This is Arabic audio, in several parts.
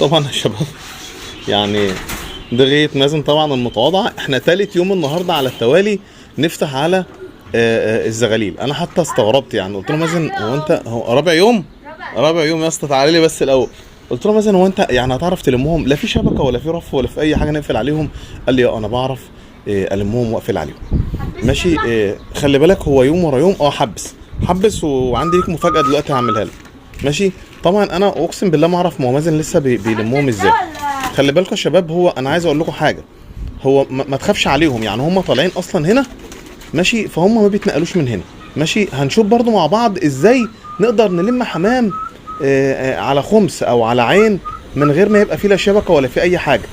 طبعا يا شباب يعني ده غاية مازن طبعا المتواضعة. احنا تالت يوم النهارده على التوالي نفتح على الزغاليل. انا حتى استغربت يعني، قلت له مازن هو رابع يوم؟ رابع يوم يا اسطى. تعالى لي بس الاول. قلت له مازن هو انت يعني هتعرف تلمهم؟ لا في شبكه ولا في رف ولا في اي حاجه نقفل عليهم. قال لي انا بعرف المهم واقفل عليهم. ماشي. خلي بالك هو يوم ورا يوم حبس وعندي ليك مفاجاه دلوقتي هعملها لك. ماشي. طبعا انا اقسم بالله ما اعرف ما هو مازن لسه بيلمهم ازاي. خلي بالكم يا شباب، هو انا عايز اقول لكم حاجه، هو ما تخافش عليهم يعني، هم طالعين اصلا هنا ماشي، فهم ما بيتنقلوش من هنا. ماشي. هنشوف برضو مع بعض ازاي نقدر نلم حمام على خمس او على عين من غير ما يبقى فيه لا شبكه ولا في اي حاجه.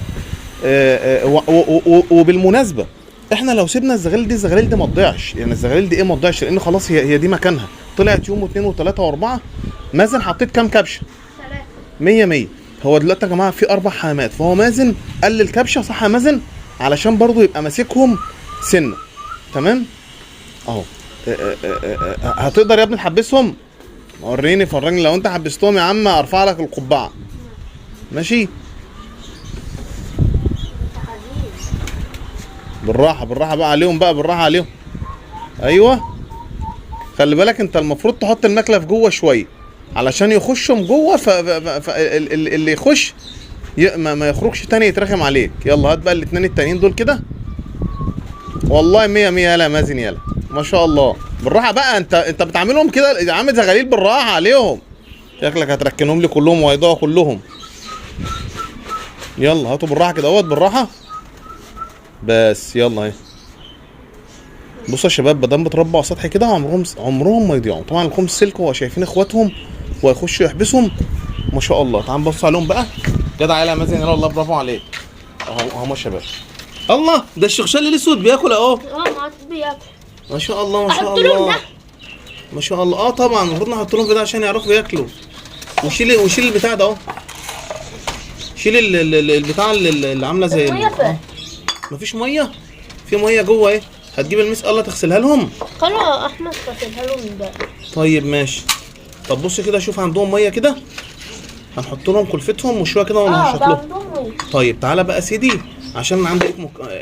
وبالمناسبه احنا لو سيبنا الزغاليل دي ما تضيعش، يعني الزغاليل دي ما تضيعش، لان خلاص هي دي مكانها. طلعت يوم واثنين وثلاثه واربعه. مازن حطيت كام كبشه؟ 100. هو دلوقتي يا جماعه في 4 حمامات، فهو مازن قلل كبشه صح يا مازن علشان برضو يبقى ماسكهم سنه. تمام اهو. هتقدر يا ابني تحبسهم؟ فرجني لو انت حبستهم يا عم ارفع لك القبعه. ماشي. بالراحه بقى عليهم، بالراحه عليهم. ايوه خلي بالك انت المفروض تحط المكلف جوه شويه علشان يخشهم جوه، اللي يخش ما يخرجش تاني يترخم عليك. يلا هات بقى الاثنين التانيين دول كده. والله 100 يالا يا مازن يالا ما شاء الله. بالراحه بقى، انت بتعاملهم كده عامل زغاليل، بالراحه عليهم. شكلك هتركنهم لي كلهم وهيضيعوا كلهم. يلا هاتوا بالراحه كده اهوت، بالراحه بس. يلا اهي. بصوا يا شباب، مادام بتربوا على سطح كده عمرهم ما يضيعوا. طبعا الخمس سلك هو شايفين اخواتهم وهيخشوا يحبسهم ما شاء الله. تعال نبص عليهم بقى. جدع يا مازن يلا الله برافو عليك. اهو يا شباب. الله ده الشغشال الاسود بياكل اهو. بياكل ما شاء الله ما شاء الله ما شاء الله. طبعا المفروض نحط لهم كده عشان يعرفوا ياكلوا. وشيل البتاع ده اهو. شيل البتاع اللي عامله زي مفيش ميه. في ميه جوه ايه؟ هتجيب الميس الله تغسلها لهم. قالوا احمد غسلها لهم ده. طيب ماشي. طب بص كده شوف عندهم ميه كده، هنحط لهم كلفتهم وشويه كده وننشط لهم. طيب تعالى بقى سيدي عشان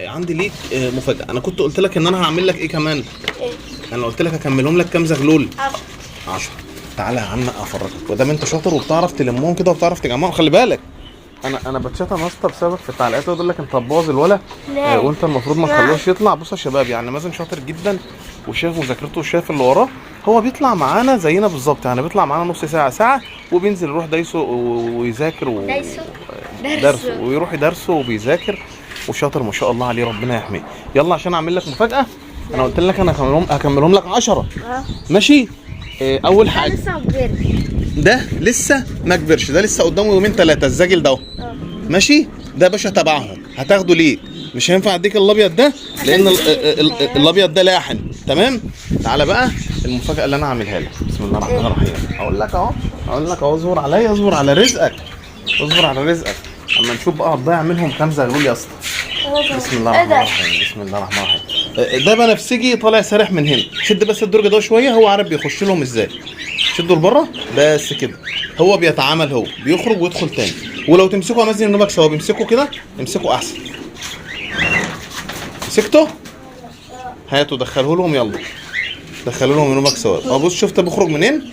عندي ليك مفاجاه. انا كنت قلت لك ان انا هعمل لك ايه كمان؟ ايه؟ انا قلت لك هكملهم لك كام زغلول؟ 10. تعالى يا عم افرجك، ودام انت شاطر وبتعرف تلمهم كده وبتعرف تجمعهم. خلي بالك انا بتشتم يا اسطى بسبب في التعليقات يقول لك انت هتبوظ الولا وانت المفروض ما تخلوش يطلع. بصوا يا شباب يعني مازن شاطر جدا وشايف مذاكرته وشايف اللي وراه. هو بيطلع معانا زينا بالظبط، يعني بيطلع معانا نص ساعه وبينزل يروح دايسه ويذاكر درسه ويروح يدرسه وبيذاكر وشاطر ما شاء الله عليه ربنا يحميه. يلا عشان اعمل لك مفاجاه. انا قلت لك انا هكملهم لك 10. ماشي. اول حاجه ده لسه ما كبرش، ده لسه قدامه يومين 3 الزاجل ده. ماشي. ده باشا تبعهم هتاخده ليه؟ مش هينفع اديك الابيض ده لان الابيض ده لاحن. تمام. تعالى بقى المفاجاه اللي انا هعملها لك. بسم الله الرحمن الرحيم. اقول لك اهو اصبر عليا، اصبر على رزقك، اصبر على رزقك اما نشوف بقى هتضيع منهم كام زغلول يا اسطى. بسم الله الرحمن الرحيم. بسم الله الرحمن الرحيم. ده بنفسجي طالع سارح من هنا. شد بس الدرج ده شويه، هو عارف بيخش لهم ازاي. شدوا لبره بس كده. هو بيتعامل، هو بيخرج ويدخل تاني. ولو تمسكوا يا مازن النوبك سوا بيمسكوا كده، امسكوا احسن. مسكته؟ هاتوا دخلوه لهم. يلا دخلوا لهم النوبك سوا. بص شفت بيخرج منين؟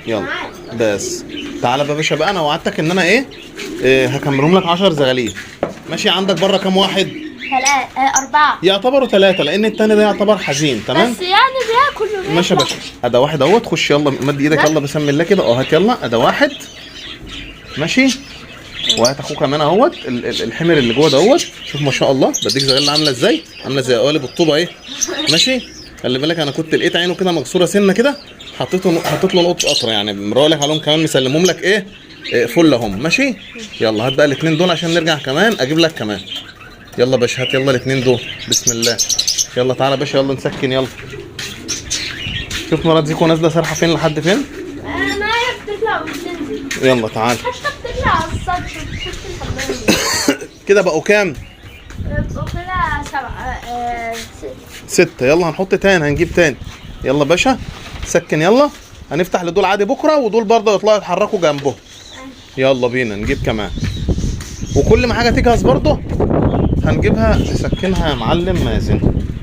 يلا بس. تعالى بقى يا باشا بقى، انا وعدتك ان انا هكملهم لك 10 زغاليل. ماشي. عندك بره كام واحد؟ 4. يعتبروا 3 لان التاني ده يعتبر حزين. تمام بس يعني بياكل. ماشي يا باشا. ده واحد اهوت. خش يلا مد ايدك يلا بسم الله كده. هات يلا. ده واحد. ماشي. وهات اخوه كمان اهوت الحمر اللي جوه دوت. شوف ما شاء الله بديك زغلله عامله ازاي، عامله زي قوالب الطوبه ايه. ماشي. خلي بالك انا كنت لقيت عينه كده مكسوره سنه كده، حطيت له نقطه قطره يعني مراولك عليهم كمان مسلمهم لك فل اهم. ماشي. يلا هات بقى الاثنين دول عشان نرجع كمان اجيب لك كمان. يلا باشا هات يلا الاثنين دول بسم الله. يلا تعالى باشا يلا نسكن. يلا شوف مرات زيكو نازله سارحه فين لحد فين. ما هي بتطلع وبتنزل. يلا تعالى. حتى بتطلع على السطح كده بقوا كام؟ بقوا كده 7 6. يلا هنحط تاني، هنجيب تاني. يلا باشا سكن. يلا هنفتح لدول عادي بكره ودول برضه يطلعوا يتحركوا جنبهم. يلا بينا نجيب كمان. وكل ما حاجه تجهز برضه هنجيبها نسكنها يا معلم مازن.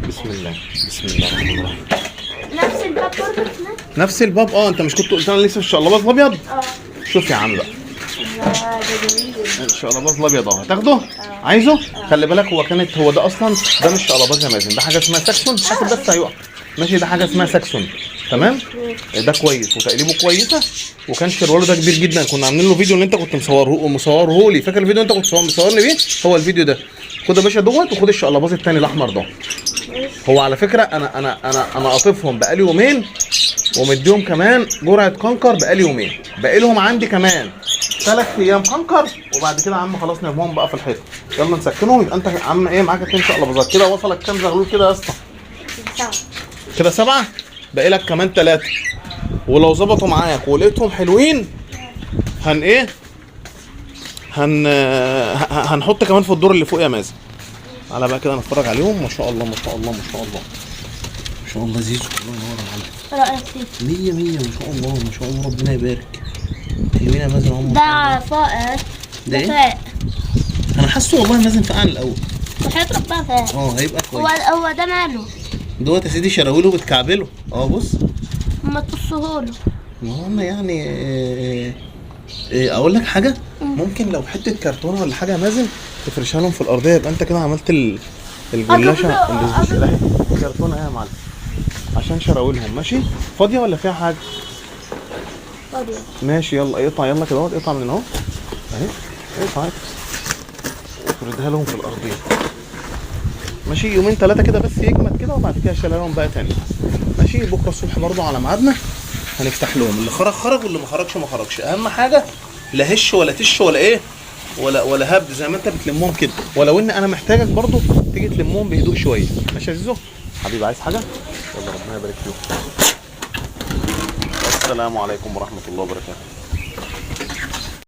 بسم الله بسم الله الرحمن الرحيم. نفس الباب برضه هناك؟ نفس الباب. انت مش كنت قلت لنا لسه الشقلباز الابيض؟ شوف يا عم بقى. ده جميل. الشقلباز الابيض اهو هتاخده؟ عايزه؟ خلي بالك هو ده اصلا ده مش شقلباز يا مازن، ده حاجه اسمها ساكسون. حاسب بس هيقع. ماشي، ده حاجه اسمها ساكسون. تمام؟ ده كويس وتقليبه كويسه، وكان شرواله ده كبير جدا. كنا عاملين له فيديو اللي انت كنت مصوره لي. فاكر الفيديو انت كنت مصورني بيه؟ هو الفيديو ده. خد يا باشا دوت، وخد الشقلباز الثاني الاحمر ده. هو على فكره انا قاطفهم بقالي يومين، ومديهم كمان جرعه كنكر بقالي يومين. باقي لهم عندي كمان 3 ايام كنكر، وبعد كده يا عم خلاص نرميهم بقى في الحيطه. يلا نسكنهم. يبقى انت يا عم ايه معاك 2 شقلباظات كده. وصلك كام زغلول كده يا اسطى؟ 7. كده 7. باقي لك كمان 3. ولو ظبطوا معاك ولقيتهم حلوين هنحط كمان في الدور اللي فوق يا مازن. على بقى كده نتفرج عليهم. ما شاء الله ما شاء الله ما شاء الله ما شاء الله. زيزو الله ينور عليك. رأيك فيه؟ 100 100 ما شاء الله ما شاء الله. ربنا يبارك. حلوين يا مازن هم. ده فائق. ده ايه؟ فائق. انا حاسه والله مازن فقع الاول. وحياة ربنا فائق. هيبقى كويس. هو ده ماله؟ دوت يا سيدي شراويله بتكعبله. بص. ما تصهوله. ما هم يعني اقول لك حاجه. ممكن لو حته كرتونه ولا حاجه يا مازن تفرشها لهم في الارضيه، يبقى انت كده عملت الجلاشه. اهي كرتونه يا معلم عشان شراويلهم. ماشي. فاضيه ولا فيها حاجه؟ فاضيه. ماشي. يلا اقطع. يلا كده اقطع من اهو. اهي اقطع افردها لهم في الارضيه. ماشي. يومين 3 كده بس يجمد كده، وبعد كده شيلها لهم بقى تاني. ماشي. بكره الصبح برضو على ميعادنا هنفتح لهم. اللي خرج واللي ما خرجش ما خرجش. اهم حاجه لا هش ولا تش ولا ايه ولا هبد زي ما انت بتلمهم كده. ولو ان انا محتاجك برضو تيجي تلمهم بهدوء شويه. ماشي يا زيزو حبيبي؟ عايز حاجه؟ يلا ربنا يبارك فيك. السلام عليكم ورحمه الله وبركاته.